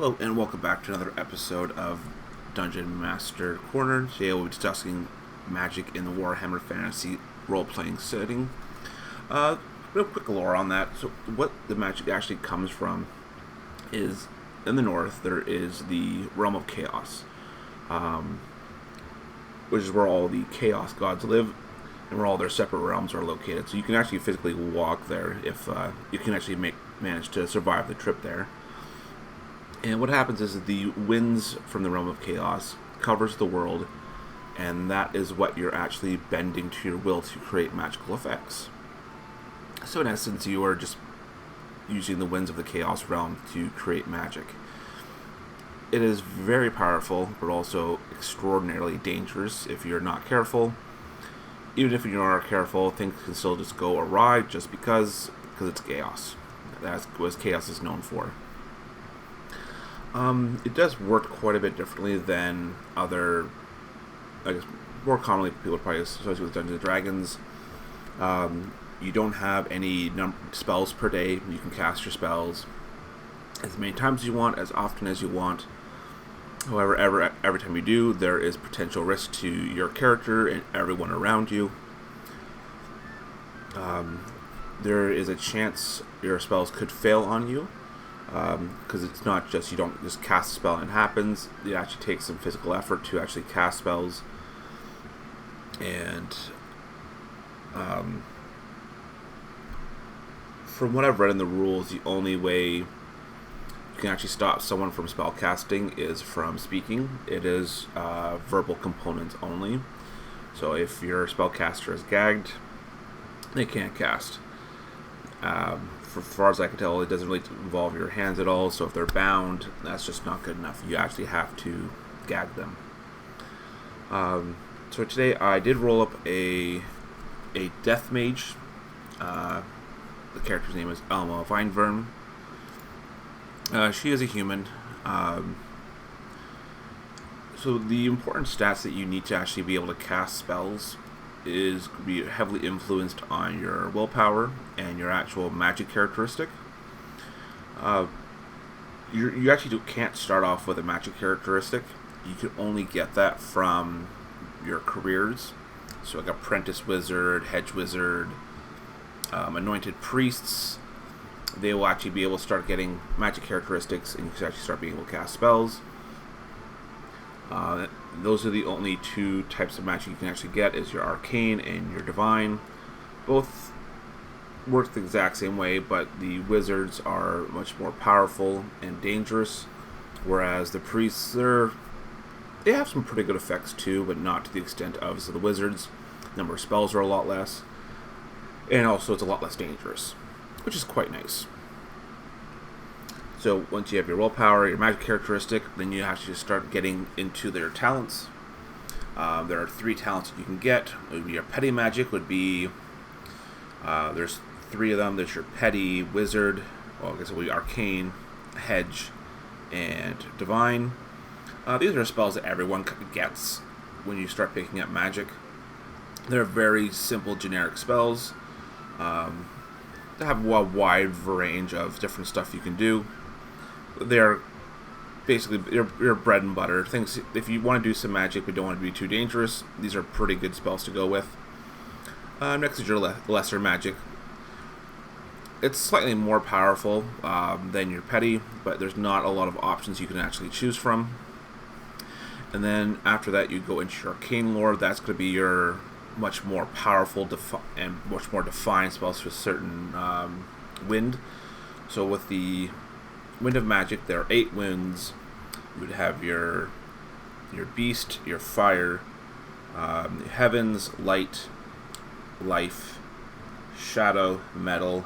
Hello and welcome back to another episode of Dungeon Master Corner. Today we'll be discussing magic in the Warhammer Fantasy role-playing setting. Real quick lore on that. So what the magic actually comes from is, in the north, there is the Realm of Chaos, which is where all the Chaos gods live, and where all their separate realms are located. So you can actually physically walk there if you can actually manage to survive the trip there. And what happens is that the winds from the Realm of Chaos covers the world, and that is what you're actually bending to your will to create magical effects. So in essence, you are just using the winds of the Chaos realm to create magic. It is very powerful, but also extraordinarily dangerous if you're not careful. Even if you are careful, things can still just go awry just because it's chaos. That's what chaos is known for. It does work quite a bit differently than other, I guess, more commonly people probably associate with Dungeons & Dragons. You don't have any spells per day. You can cast your spells as many times as you want, as often as you want. However, every time you do, there is potential risk to your character and everyone around you. There is a chance your spells could fail on you. Because it's not just, you don't just cast a spell and it happens. It actually takes some physical effort to actually cast spells. And from what I've read in the rules, the only way you can actually stop someone from spell casting is from speaking. It is verbal components only. So if your spellcaster is gagged, they can't cast. For far as I can tell, it doesn't really involve your hands at all, so if they're bound, that's just not good enough. You actually have to gag them. So today I did roll up a death mage. The character's name is Alma Vinevern. She is a human. So the important stats that you need to actually be able to cast spells is be heavily influenced on your willpower and your actual magic characteristic. You actually can't start off with a magic characteristic. You can only get that from your careers. So like apprentice wizard, hedge wizard, anointed priests, they will actually be able to start getting magic characteristics, and you can actually start being able to cast spells. Those are the only two types of magic you can actually get, is your arcane and your divine. Both work the exact same way, but the wizards are much more powerful and dangerous, whereas the priests, they have some pretty good effects too, but not to the extent of the wizards. The number of spells are a lot less, and also it's a lot less dangerous, which is quite nice. So once you have your willpower, your magic characteristic, then you actually start getting into their talents. There are 3 talents that you can get. Your petty magic would be, there's 3 of them. There's your petty wizard, well, I guess it would be arcane, hedge, and divine. These are spells that everyone gets when you start picking up magic. They're very simple, generic spells. They have a wide range of different stuff you can do. They're basically your bread and butter things. If you want to do some magic but don't want to be too dangerous, these are pretty good spells to go with. Next is your lesser magic. It's slightly more powerful than your petty, but there's not a lot of options you can actually choose from. And then after that, you go into your arcane lore. That's going to be your much more powerful and much more defined spells for certain wind. So with the Wind of Magic, there are 8 winds. You would have your beast, your fire, heavens, light, life, shadow, metal,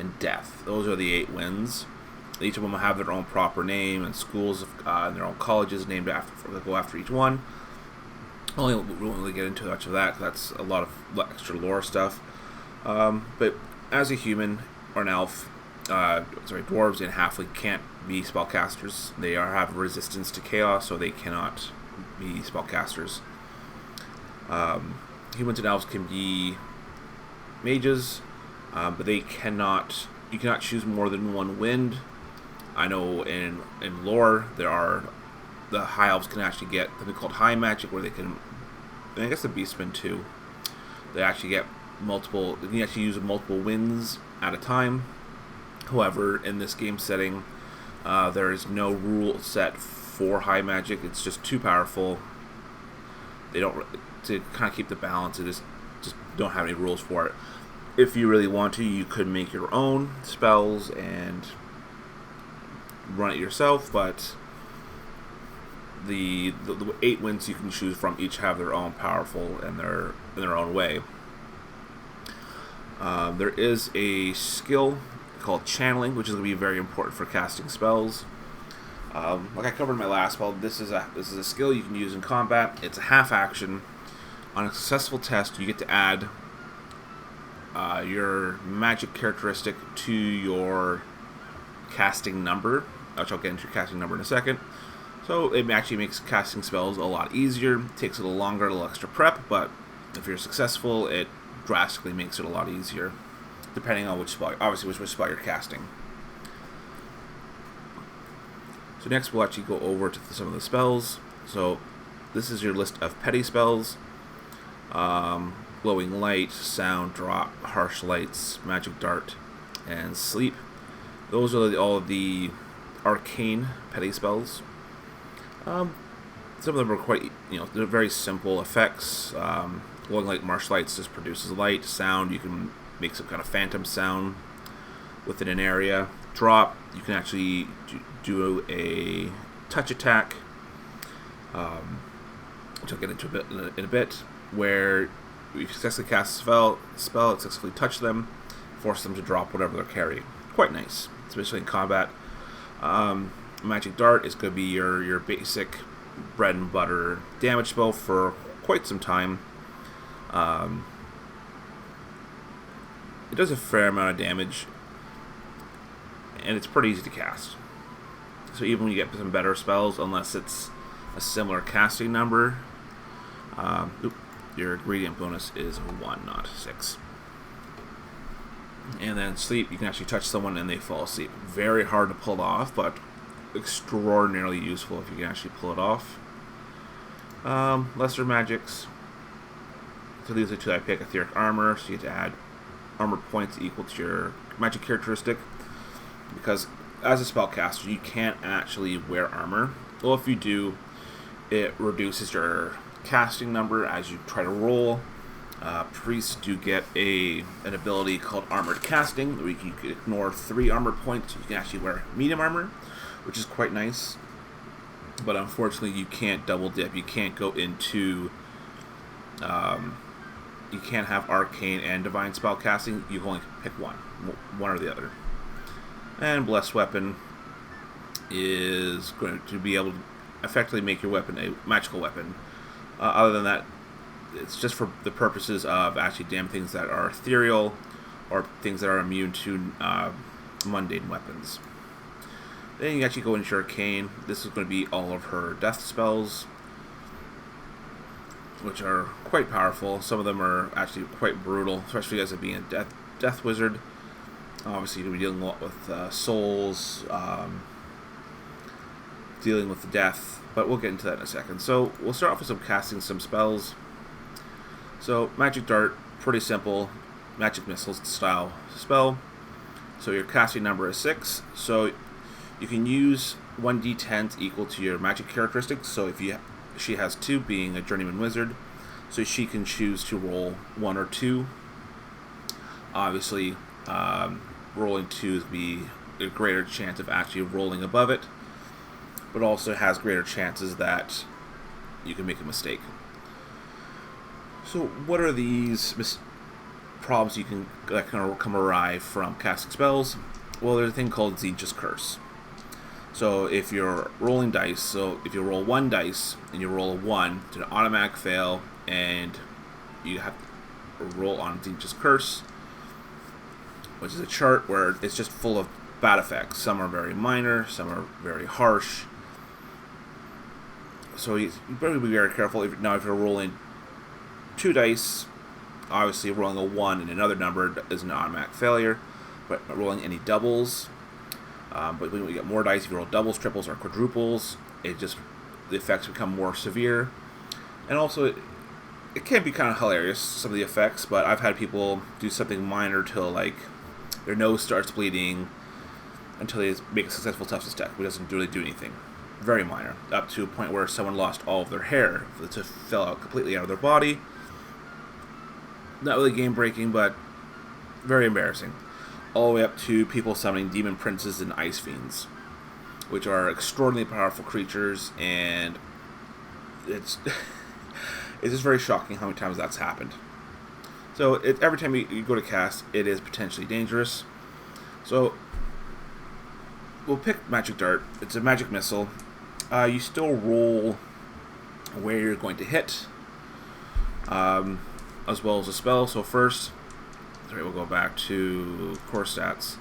and death. Those are the 8 winds. Each of them will have their own proper name, and schools and their own colleges named after that go after each one. We won't really get into much of that. That's a lot of extra lore stuff. But as a human or an elf, dwarves and halfling can't be spellcasters. They have resistance to chaos, so they cannot be spellcasters. Humans and elves can be mages, but they cannot. You cannot choose more than one wind. I know in lore there are the high elves can actually get something called high magic, where they can, and I guess the beastmen too. They actually get multiple. You can actually use multiple winds at a time. However, in this game setting, there is no rule set for high magic. It's just too powerful. They don't, to kind of keep the balance. It just don't have any rules for it. If you really want to, you could make your own spells and run it yourself, but the 8 winds you can choose from each have their own powerful and in their own way. There is a skill called channeling, which is going to be very important for casting spells. Like I covered in my last spell, this is a skill you can use in combat. It's a half action. On a successful test, you get to add your magic characteristic to your casting number, which I'll get into your casting number in a second. So it actually makes casting spells a lot easier. It takes a little longer, a little extra prep, but if you're successful, it drastically makes it a lot easier, depending on which spell, obviously which spell you're casting. So next we'll actually go over to some of the spells. So this is your list of petty spells. Glowing light, sound, drop, harsh lights, magic dart, and sleep. Those are all of the arcane petty spells. Some of them are quite, they're very simple effects. Glowing light, martial lights just produces light. Sound, you can make some kind of phantom sound within an area. Drop, you can actually do a touch attack, which I'll get into in a bit, where you successfully cast a spell, successfully touch them, force them to drop whatever they're carrying. Quite nice, especially in combat. Magic Dart is going to be your basic bread and butter damage spell for quite some time. It does a fair amount of damage, and it's pretty easy to cast. So even when you get some better spells, unless it's a similar casting number, your ingredient bonus is 1, not 6. And then sleep, you can actually touch someone and they fall asleep. Very hard to pull off, but extraordinarily useful if you can actually pull it off. Lesser magics. So these are 2 I pick. Etheric armor, so you have to add armor points equal to your magic characteristic. Because as a spellcaster, you can't actually wear armor. Well, if you do, it reduces your casting number as you try to roll. Priests do get an ability called Armored Casting, where you can ignore 3 armor points. You can actually wear medium armor, which is quite nice. But unfortunately, you can't double dip. You can't go into... you can't have Arcane and Divine spell casting. You can only pick one or the other. And Blessed Weapon is going to be able to effectively make your weapon a magical weapon. Other than that, it's just for the purposes of actually damn things that are ethereal or things that are immune to mundane weapons. Then you actually go into Arcane. This is going to be all of her death spells, which are quite powerful. Some of them are actually quite brutal, especially as it being a death wizard. Obviously, you're dealing a lot with souls, dealing with the death, but we'll get into that in a second. So we'll start off with casting some spells. So Magic Dart, pretty simple, magic missiles style spell. So your casting number is 6. So you can use 1d10 equal to your magic characteristics. So if she has 2, being a journeyman wizard, so she can choose to roll 1 or 2. Obviously, rolling 2 would be a greater chance of actually rolling above it, but also has greater chances that you can make a mistake. So what are these problems that can come awry from casting spells? Well, there's a thing called Tzeentch's Curse. So if you're rolling dice, so if you roll 1 dice and you roll a 1, it's an automatic fail, and you have to roll on Tzeentch's Curse, which is a chart where it's just full of bad effects. Some are very minor, some are very harsh. So you better be very careful. If you're rolling 2 dice, obviously rolling a 1 and another number is an automatic failure, but rolling any doubles, But when you get more dice, if you roll doubles, triples, or quadruples, the effects become more severe. And also, it can be kind of hilarious, some of the effects, but I've had people do something minor till, like, their nose starts bleeding until they make a successful toughness check, which doesn't really do anything. Very minor. Up to a point where someone lost all of their hair. It just fell out completely out of their body. Not really game-breaking, but very embarrassing. All the way up to people summoning demon princes and ice fiends, which are extraordinarily powerful creatures, and it's it's just very shocking how many times that's happened. So every time you go to cast, it is potentially dangerous. So we'll pick Magic Dart. It's a magic missile. You still roll where you're going to hit, as well as a spell. So first, we'll go back to core stats.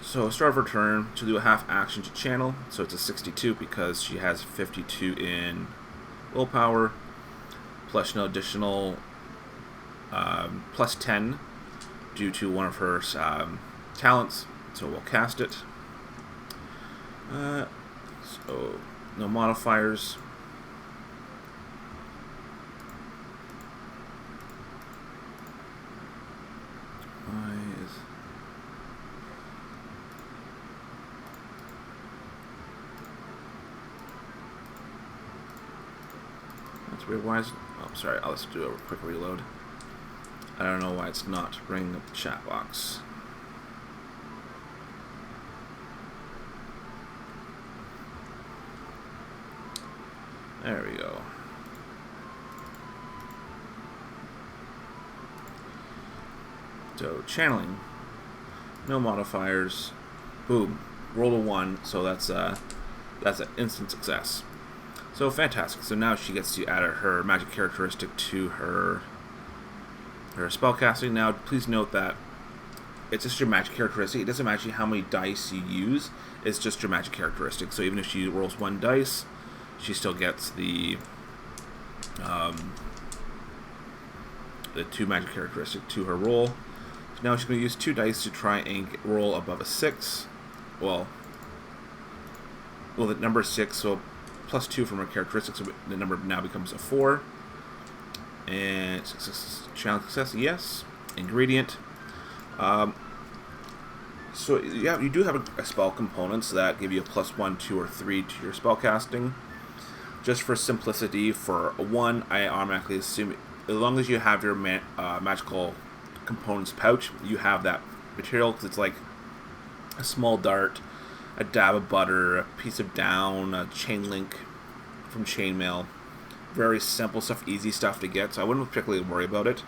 So start of her turn, she'll do a half action to channel. So it's a 62 because she has 52 in willpower, plus no additional plus 10 due to one of her talents. So we'll cast it. So no modifiers. That's weird. Why is it? Oh, sorry. I'll just do a quick reload. I don't know why it's not bringing up the chat box. There we go. So channeling, no modifiers. Boom, roll a 1. So that's an instant success. So fantastic. So now she gets to add her magic characteristic to her spellcasting. Now, please note that it's just your magic characteristic. It doesn't matter how many dice you use. It's just your magic characteristic. So even if she rolls 1 dice, she still gets the 2 magic characteristic to her roll. So now she's going to use 2 dice to try and roll above a 6. Well, the number is 6, so plus 2 from her characteristic, so the number now becomes a 4. And challenge success, yes. Ingredient. So yeah, you do have a spell components that give you a plus 1, 2, or 3 to your spell casting. Just for simplicity, for a 1, I automatically assume, as long as you have your magical components pouch, you have that material, because it's like a small dart, a dab of butter, a piece of down, a chain link from chainmail. Very simple stuff, easy stuff to get, so I wouldn't particularly worry about it.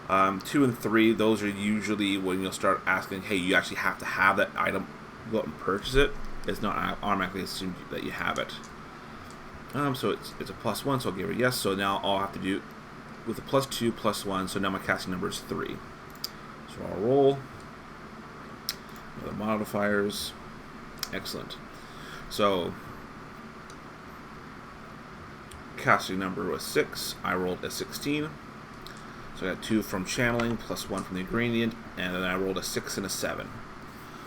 2 and 3, those are usually when you'll start asking, hey, you actually have to have that item, go out and purchase it. It's not automatically assumed that you have it. So it's a plus 1, so I'll give her yes. So now all I have to do with a plus 2, plus 1, so now my casting number is 3. So I'll roll. Other modifiers. Excellent. So casting number was 6. I rolled a 16. So I got 2 from channeling, plus 1 from the ingredient, and then I rolled a 6 and a 7.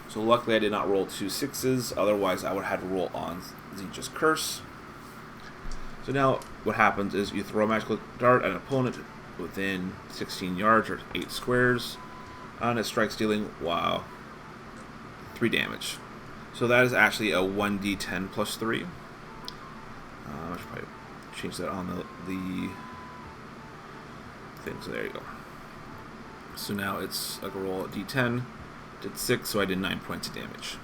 So luckily I did not roll 2 6s, otherwise I would have had to roll on Zinja's Curse. So now what happens is you throw a magical dart at an opponent within 16 yards or 8 squares, and it strikes, dealing 3 damage. So that is actually a 1d10 plus 3. I should probably change that on the thing. So there you go. So now it's like a roll at d10. Did 6, so I did 9 points of damage.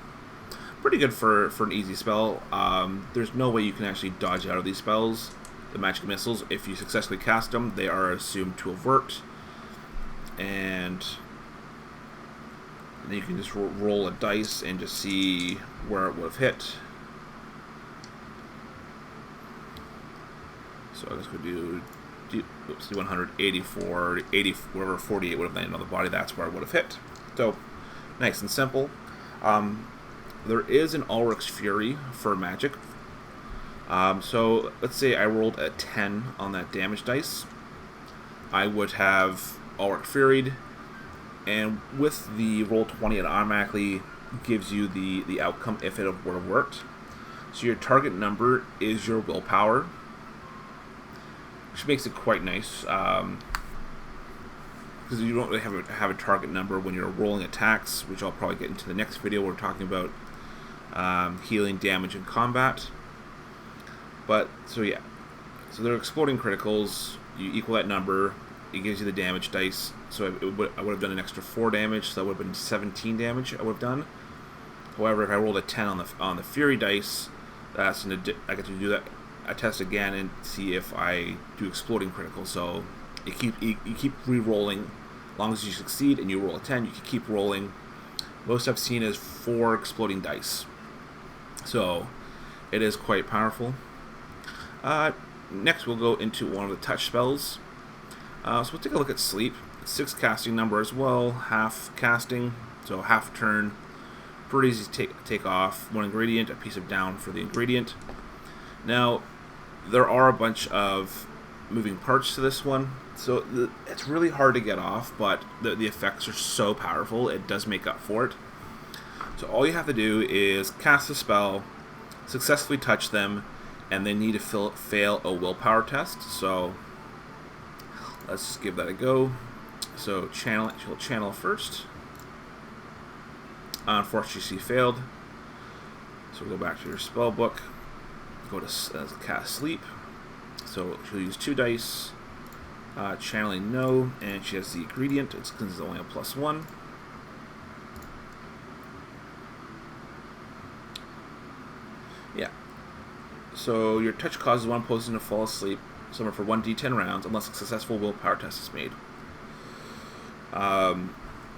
Pretty good for an easy spell. There's no way you can actually dodge out of these spells. The magic missiles, if you successfully cast them, they are assumed to have worked. And then you can just roll a dice and just see where it would have hit. So I guess we'll do 184, 80, whatever, 48 would have landed on the body. That's where it would have hit. So nice and simple. There is an Ulrich's Fury for magic. So let's say I rolled a 10 on that damage dice. I would have Ulrich Furied, and with the roll 20, it automatically gives you the outcome if it would have worked. So your target number is your willpower, which makes it quite nice, because you don't really have a target number when you're rolling attacks, which I'll probably get into the next video. We're talking about healing, damage, and combat. But so yeah, so they're exploding criticals. You equal that number, it gives you the damage dice. So I would have done an extra 4 damage, so that would have been 17 damage I would have done. However, if I rolled a 10 on the Fury dice, I get to do that. I test again and see if I do exploding critical. So you keep re-rolling. As long as you succeed and you roll a 10, you can keep rolling. Most I've seen is 4 exploding dice. So it is quite powerful. Next, we'll go into one of the touch spells. So we'll take a look at Sleep. 6 casting number as well, half casting, so half turn. Pretty easy to take off. 1 ingredient, a piece of down for the ingredient. Now, there are a bunch of moving parts to this one, so it's really hard to get off, but the effects are so powerful, it does make up for it. So all you have to do is cast a spell, successfully touch them, and they need to fail a willpower test. So let's just give that a go. So she'll channel first. Unfortunately, she failed. So we'll go back to your spell book. Go to cast Sleep. So she'll use 2 dice. Channeling no, and she has the ingredient. It's because it's only a +1. Yeah. So your touch causes one person to fall asleep, somewhere for 1d10 rounds, unless a successful willpower test is made.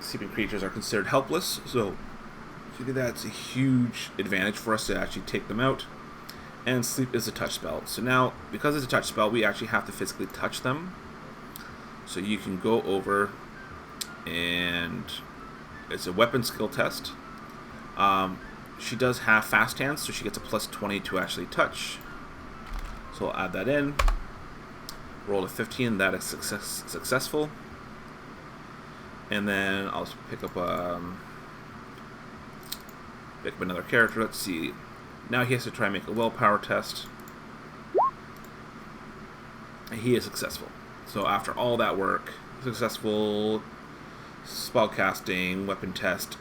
Sleeping creatures are considered helpless, so that's a huge advantage for us to actually take them out. And Sleep is a touch spell. So now, because it's a touch spell, we actually have to physically touch them. So you can go over, and it's a weapon skill test. She does have fast hands, so she gets a +20 to actually touch. So I'll add that in. Roll a 15, that is successful. And then I'll pick up another character. Let's see. Now he has to try and make a willpower test. He is successful. So after all that work, successful spellcasting, weapon test,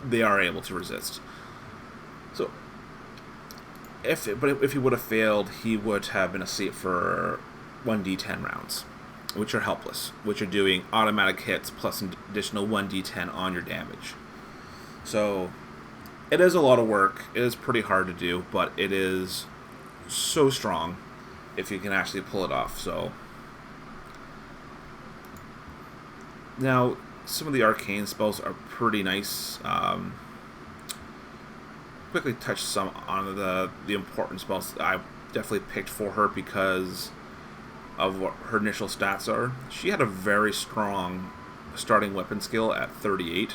they are able to resist. So if he would have failed, he would have been asleep for 1d10 rounds, which are helpless, which are doing automatic hits plus an additional 1d10 on your damage. So it is a lot of work. It is pretty hard to do, but it is so strong if you can actually pull it off. So now some of the arcane spells are pretty nice. Quickly touch some on the important spells I definitely picked for her because of what her initial stats are. She had a very strong starting weapon skill at 38,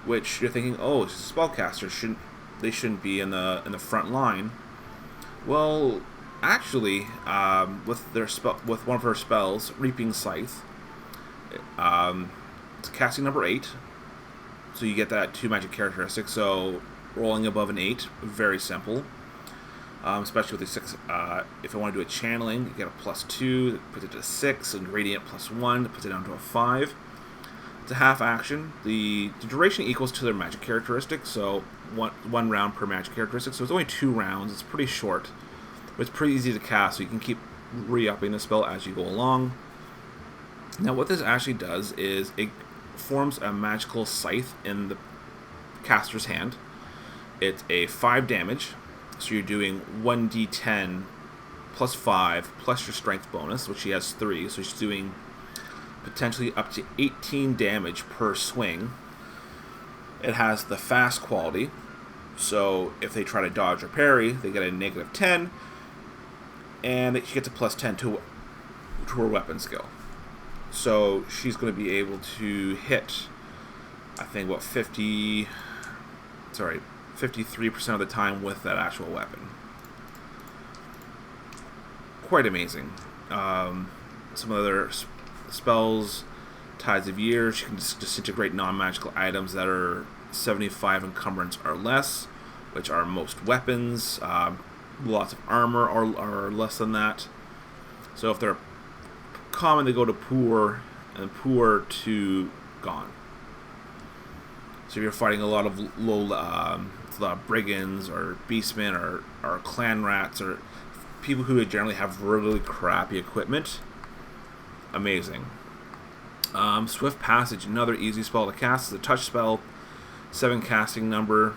which you're thinking, oh, she's a spellcaster, shouldn't be in the front line. Well, actually, with one of her spells, Reaping Scythe, it's casting number 8, so you get that 2 magic characteristics. So rolling above an 8, very simple. Especially with the 6, if I want to do a channeling, you get a +2, puts it to 6, ingredient +1, puts it down to a 5. It's a half action. The duration equals to their magic characteristic, so one round per magic characteristic. So it's only 2 rounds. It's pretty short, but it's pretty easy to cast, so you can keep re-upping the spell as you go along. Now what this actually does is it forms a magical scythe in the caster's hand. It's a 5 damage. So you're doing 1d10 plus 5 plus your strength bonus, which she has 3. So she's doing potentially up to 18 damage per swing. It has the fast quality. So if they try to dodge or parry, they get a -10. And she gets a +10 to her weapon skill. So she's going to be able to hit, I think, 53% of the time with that actual weapon. Quite amazing. Some other spells, Tides of Years, you can disintegrate non-magical items that are 75 encumbrance or less, which are most weapons. Lots of armor are less than that. So if they're common, they go to poor, and poor to gone. So if you're fighting a lot of low brigands or beastmen or clan rats or people who generally have really crappy equipment, amazing. Swift Passage, another easy spell to cast. It's a touch spell, 7 casting number.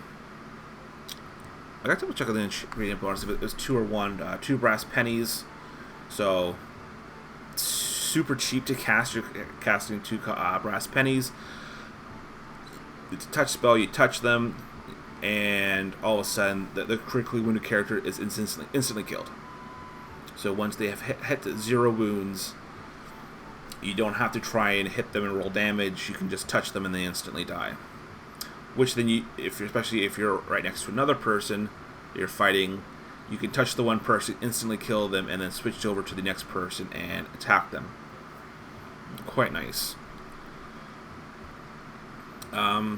I got to double check on the ingredient bonus if it was 2 or 1. 2 brass pennies, so super cheap to cast. You're casting 2 brass pennies. It's a touch spell. You touch them, and all of a sudden, the critically wounded character is instantly killed. So once they have hit 0 wounds, you don't have to try and hit them and roll damage. You can just touch them and they instantly die. Which then, especially if you're right next to another person, you're fighting, you can touch the one person, instantly kill them, and then switch over to the next person and attack them. Quite nice.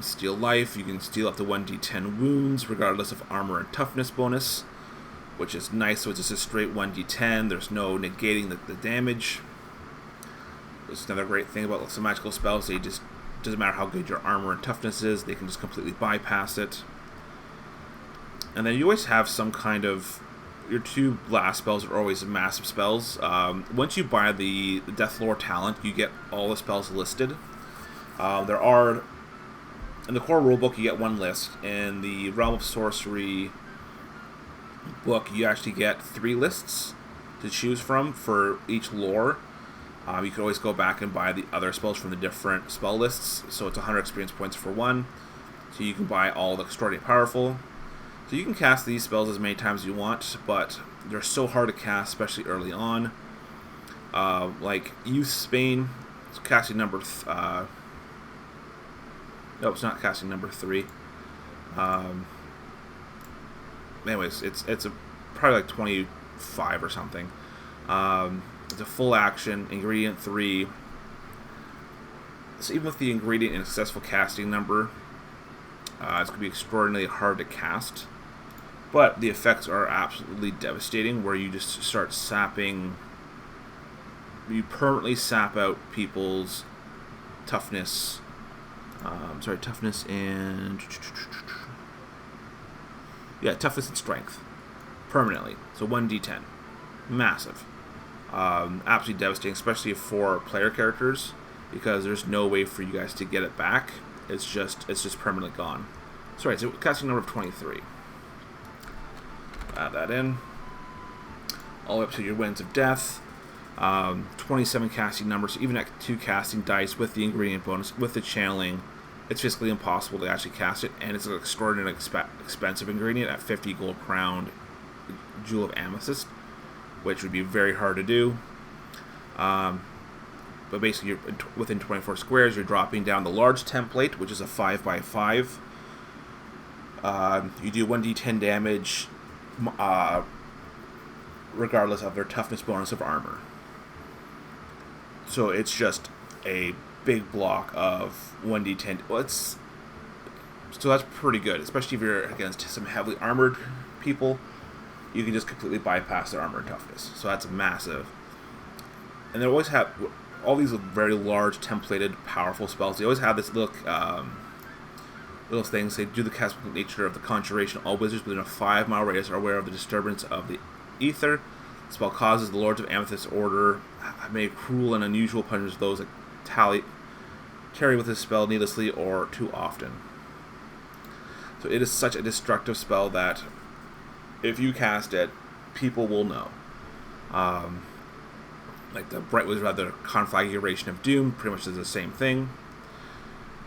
Steal Life, you can steal up to 1d10 wounds, regardless of armor and toughness bonus, which is nice. So it's just a straight 1d10. There's no negating the damage. It's another great thing about some magical spells. They just doesn't matter how good your armor and toughness is, they can just completely bypass it. And then you always have some kind of, your 2 blast spells are always massive spells. Once you buy the Deathlore talent, you get all the spells listed. There are, in the core rulebook, you get 1 list. In the Realm of Sorcery book, you actually get 3 lists to choose from for each lore. You can always go back and buy the other spells from the different spell lists. So it's 100 experience points for 1. So you can buy all the extraordinarily powerful. So you can cast these spells as many times as you want, but they're so hard to cast, especially early on. Like Youth Spain, it's casting number... no, it's not casting number 3. Anyways, it's probably like 25 or something. It's a full action, ingredient 3. So even with the ingredient and successful casting number, it's going to be extraordinarily hard to cast. But the effects are absolutely devastating, where you just start sapping... You permanently sap out people's toughness. Toughness and... Yeah, toughness and strength. Permanently. So 1d10. Massive. Absolutely devastating, especially for player characters, because there's no way for you guys to get it back. It's just permanently gone. Sorry, so casting number of 23. Add that in. All the way up to your Winds of Death. 27 casting numbers. So even at 2 casting dice with the ingredient bonus, with the channeling, it's physically impossible to actually cast it, and it's an extraordinarily expensive ingredient at 50 gold crown Jewel of Amethyst, which would be very hard to do. But basically, you're within 24 squares, you're dropping down the large template, which is a 5x5. You do 1d10 damage, regardless of their toughness bonus of armor. So it's just a big block of 1d10. So that's pretty good, especially if you're against some heavily armored people. You can just completely bypass their armor and toughness. So that's massive. And they always have all these very large, templated, powerful spells. They always have this little things. They do the cast nature of the conjuration. All wizards within a 5-mile radius are aware of the disturbance of the ether. The spell causes the Lords of Amethyst Order made cruel and unusual punishments to those that tarry with this spell needlessly or too often. So it is such a destructive spell that if you cast it, people will know. Like the Bright Wizard had the Conflagration of Doom, pretty much does the same thing.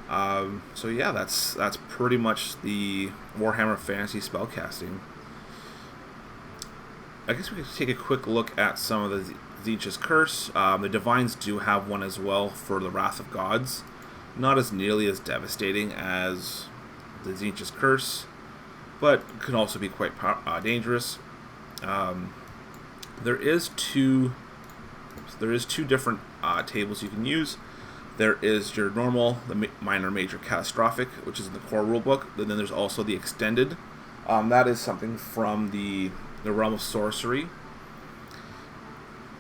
So yeah, that's pretty much the Warhammer Fantasy spellcasting. I guess we could take a quick look at some of the Tzeentch's Curse. The Divines do have one as well for the Wrath of Gods. Not as nearly as devastating as the Tzeentch's Curse, but can also be quite dangerous. There is two different tables you can use. There is your normal, the minor, major, catastrophic, which is in the core rulebook. And then there's also the extended. That is something from the realm of sorcery.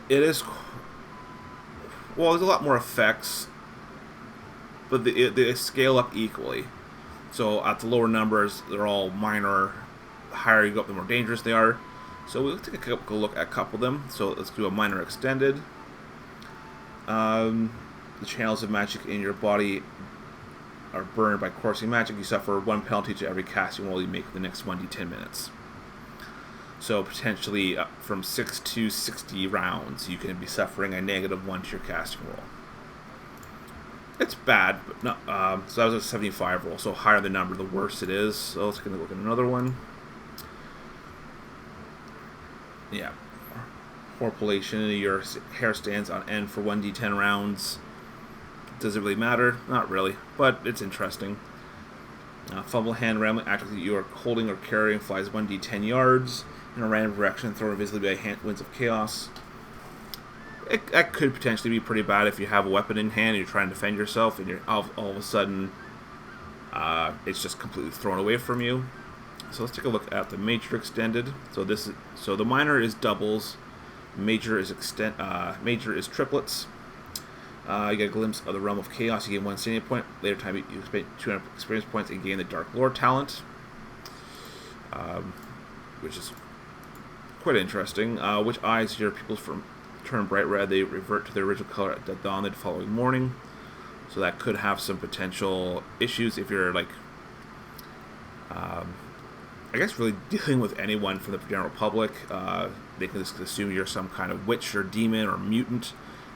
It is, well, there's a lot more effects, but they scale up equally. So at the lower numbers, they're all minor. The higher you go up, the more dangerous they are. So we'll take a quick look at a couple of them. So let's do a minor extended. The channels of magic in your body are burned by coursing magic. You suffer 1 penalty to every casting roll you make for the next 1d10 minutes. So potentially from 6 to 60 rounds, you can be suffering a -1 to your casting roll. It's bad, but not. So that was a 75 roll. So higher the number, the worse it is. So let's look at another one. Yeah. Horpulation. Your hair stands on end for 1d10 rounds. Does it really matter? Not really, but it's interesting. Fumble hand rambling. Actively, you are holding or carrying flies 1d10 yards in a random direction, thrown invisibly by winds of chaos. That could potentially be pretty bad if you have a weapon in hand and you're trying to defend yourself, and you're all of a sudden it's just completely thrown away from you. So let's take a look at the major extended. So the minor is doubles, major is triplets. You get a glimpse of the realm of chaos. You gain 1 sanity point. Later time, you spend 200 experience points and gain the Dark Lore talent, which is quite interesting. Which eyes your pupils turn bright red? They revert to their original color at the dawn of the following morning. So that could have some potential issues if you're like, I guess, really dealing with anyone from the general public. They can just assume you're some kind of witch or demon or mutant,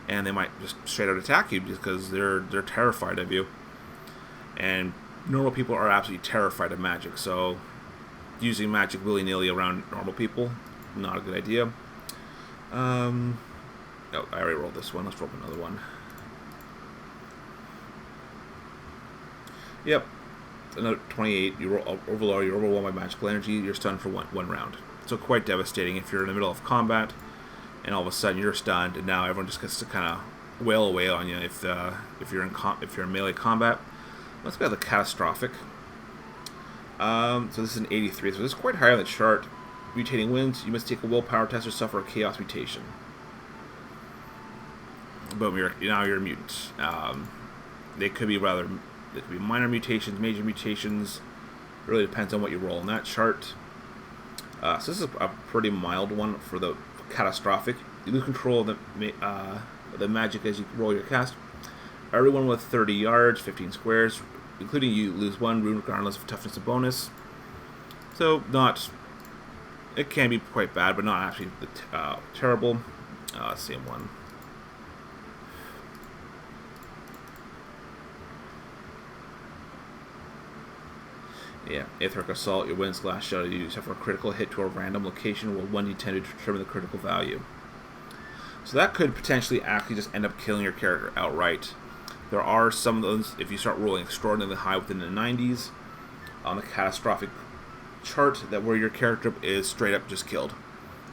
and they might just straight out attack you because they're terrified of you. And normal people are absolutely terrified of magic, so using magic willy-nilly around normal people, not a good idea. Oh, I already rolled this one. Let's roll another one. Yep, another 28. You roll overload. You're overwhelmed by magical energy. You're stunned for one round. So quite devastating if you're in the middle of combat, and all of a sudden you're stunned, and now everyone just gets to kind of wail away on you if you're in melee combat. Let's go to the catastrophic. So this is an 83. So this is quite high on the chart. Mutating winds. You must take a willpower test or suffer a chaos mutation. Boom! Now you're a mutant. They could be minor mutations, major mutations. It really depends on what you roll on that chart. So this is a pretty mild one for the catastrophic. You lose control of the magic as you roll your cast. Everyone with 30 yards, 15 squares, including you, lose 1 rune regardless of toughness and bonus. So it can be quite bad, but not actually terrible. Same one. Yeah, Aetheric Assault, your winds glass shadow, you suffer a critical hit to a random location, roll 1d10 to determine the critical value. So that could potentially actually just end up killing your character outright. There are some of those, if you start rolling extraordinarily high within the 90s, on the catastrophic chart, that where your character is straight up just killed.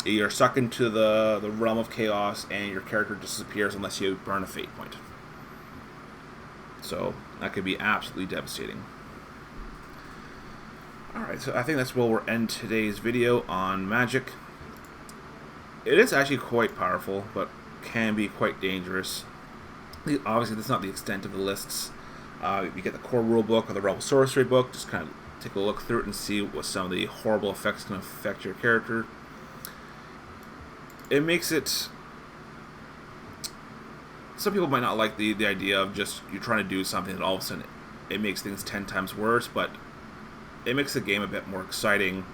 You're sucked into the realm of chaos, and your character disappears unless you burn a fate point. So that could be absolutely devastating. Alright, so I think that's where we'll end today's video on magic. It is actually quite powerful, but can be quite dangerous. Obviously, that's not the extent of the lists. You get the core rule book or the Realm of Sorcery book. Just kind of take a look through it and see what some of the horrible effects can affect your character. It makes it... Some people might not like the idea of just you're trying to do something and all of a sudden it makes things 10 times worse, but it makes the game a bit more exciting.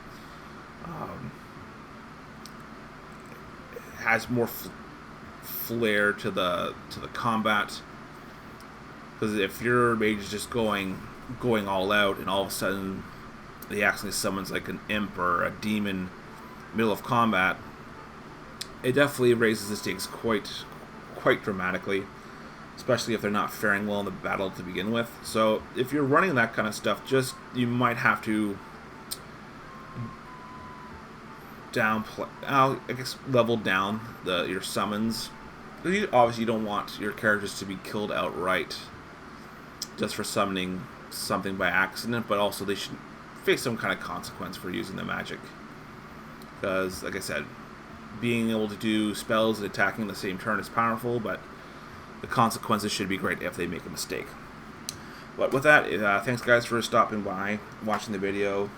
It has more flair to the combat, because if your mage is just going all out, and all of a sudden he accidentally summons like an imp or a demon middle of combat, it definitely raises the stakes quite dramatically, especially if they're not faring well in the battle to begin with. So if you're running that kind of stuff, you might have to level down your summons obviously you don't want your characters to be killed outright just for summoning something by accident, but also they should face some kind of consequence for using the magic. Because, like I said, being able to do spells and attacking the same turn is powerful, but the consequences should be great if they make a mistake. But with that, thanks guys for stopping by, watching the video.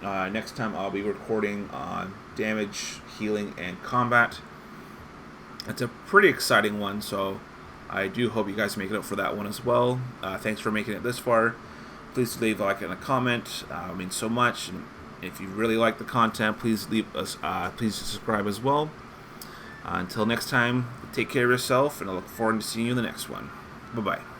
Next time I'll be recording on damage, healing, and combat. It's a pretty exciting one, so I do hope you guys make it up for that one as well. Thanks for making it this far. Please leave a like and a comment. It means so much. And if you really like the content, please please subscribe as well. Until next time, take care of yourself, and I look forward to seeing you in the next one. Bye-bye.